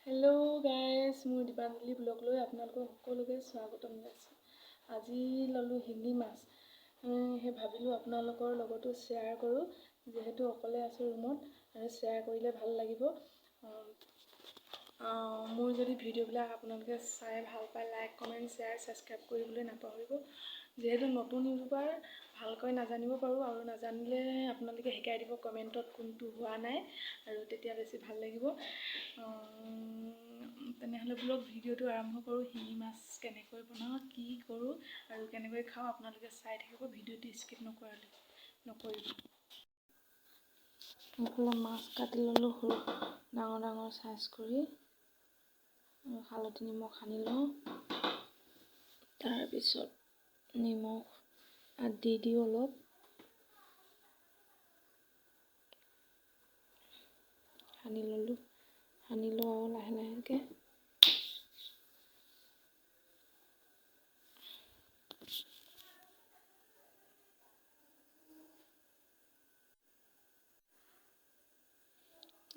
Hello' guys, মোৰ দীপাঞ্জলি ব্লগলৈ আপোনালোকক সকলোকে স্বাগতম জনাইছোঁ। আজি ল'লোঁ শিঙি মাছ। সেই ভাবিলোঁ আপোনালোকৰ লগতো শ্বেয়াৰ কৰোঁ, যিহেতু অকলে আছোঁ ৰুমত আৰু শ্বেয়াৰ কৰিলে ভাল লাগিব। মোৰ যদি ভিডিঅ'বিলাক আপোনালোকে চাই ভাল পায়, লাইক কমেণ্ট শ্বেয়াৰ ছাবস্ক্ৰাইব কৰিবলৈ নাপাহৰিব। যিহেতু নতুন ইউটিউবাৰ, ভালকৈ নাজানিব পাৰোঁ আৰু নাজানিলে আপোনালোকে শিকাই দিব কমেণ্টত কোনটো হোৱা নাই, আৰু তেতিয়া বেছি ভাল লাগিব। তেনেহ'লে ব্লগ ভিডিঅ'টো আৰম্ভ কৰোঁ। শিঙি মাছ কেনেকৈ বনাওঁ, কি কৰোঁ আৰু কেনেকৈ খাওঁ আপোনালোকে চাই থাকিব, ভিডিঅ'টো স্কিপ নকৰিব। এইফালে মাছ কাটি ল'লোঁ সৰু ডাঙৰ চাইজ কৰি, হালধি নিমখ সানি লওঁ। তাৰপিছত নিমখ দি দিওঁ অলপ, সানি লওঁ আৰু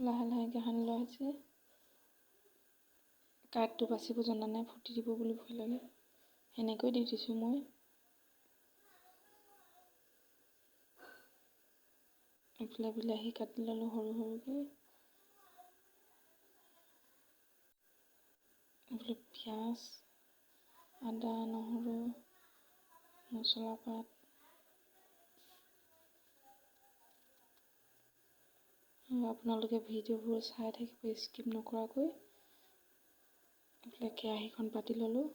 লাহেকৈ সানি লোৱা হৈছে। কাঠটো বাচিব জনা নাই, ফুটি দিব বুলি ভয় লাগে, সেনেকৈ দি দিছোঁ মই। এইফালে বিলাহী কাটি ল'লোঁ সৰুকৈ। এইফালে পিঁয়াজ, আদা, নহৰু, মছলা পাত, আপোনালোকে ভিডিঅ'বোৰ চাই থাকিব স্কিপ নকৰাকৈ। এইফালে কেৰাহীখন পাতি ল'লোঁ।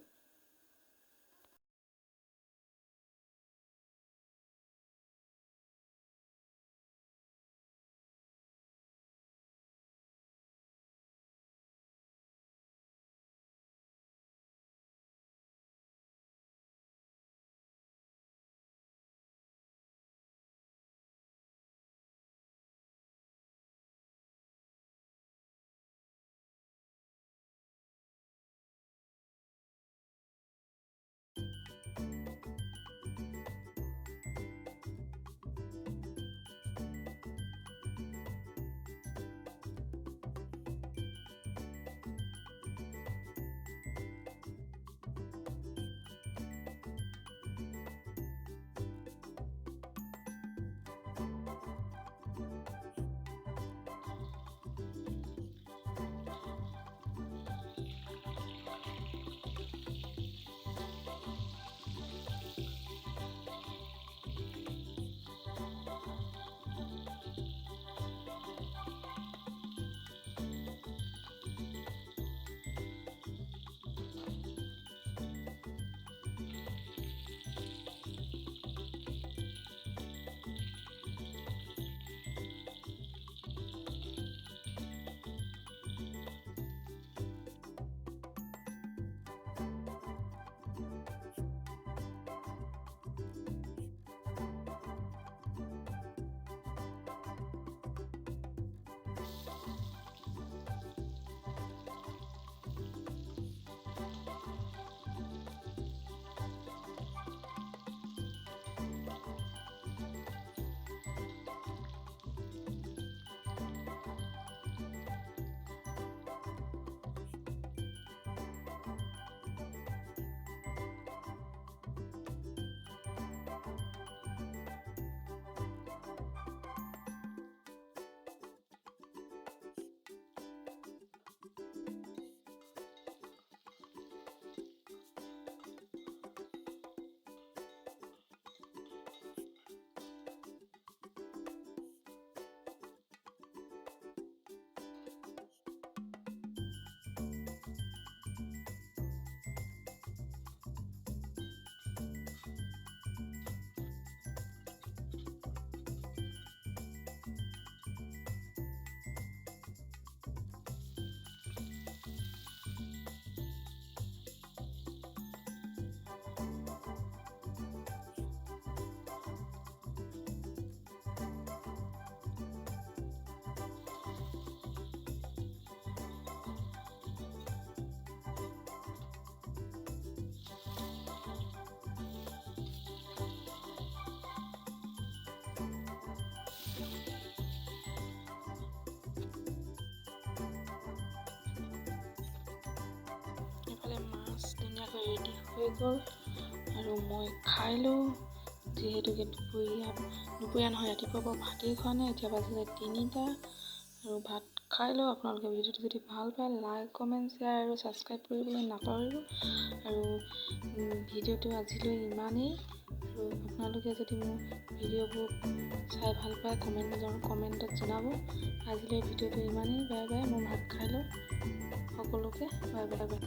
ৰেডি হৈ গ'ল আৰু মই খাই লওঁ, যিহেতুকে দুপৰীয়া নহয়, ৰাতিপুৱাৰ পৰা ভাতেই খোৱা নাই, এতিয়া বাজিলে 3টা আৰু ভাত খাই লওঁ। আপোনালোকে ভিডিঅ'টো যদি ভাল পায় লাইক কমেণ্ট শ্বেয়াৰ আৰু ছাবস্ক্ৰাইব কৰিবলৈ নাপাহৰিব। আৰু ভিডিঅ'টো আজিলৈ ইমানেই, আৰু আপোনালোকে যদি মোৰ ভিডিঅ'বোৰ চাই ভাল পায় কমেণ্টত জনাব। আজিলৈ ভিডিঅ'টো ইমানেই, বাই বাই। মই ভাত খাই লওঁ, সকলোকে বাই বাই।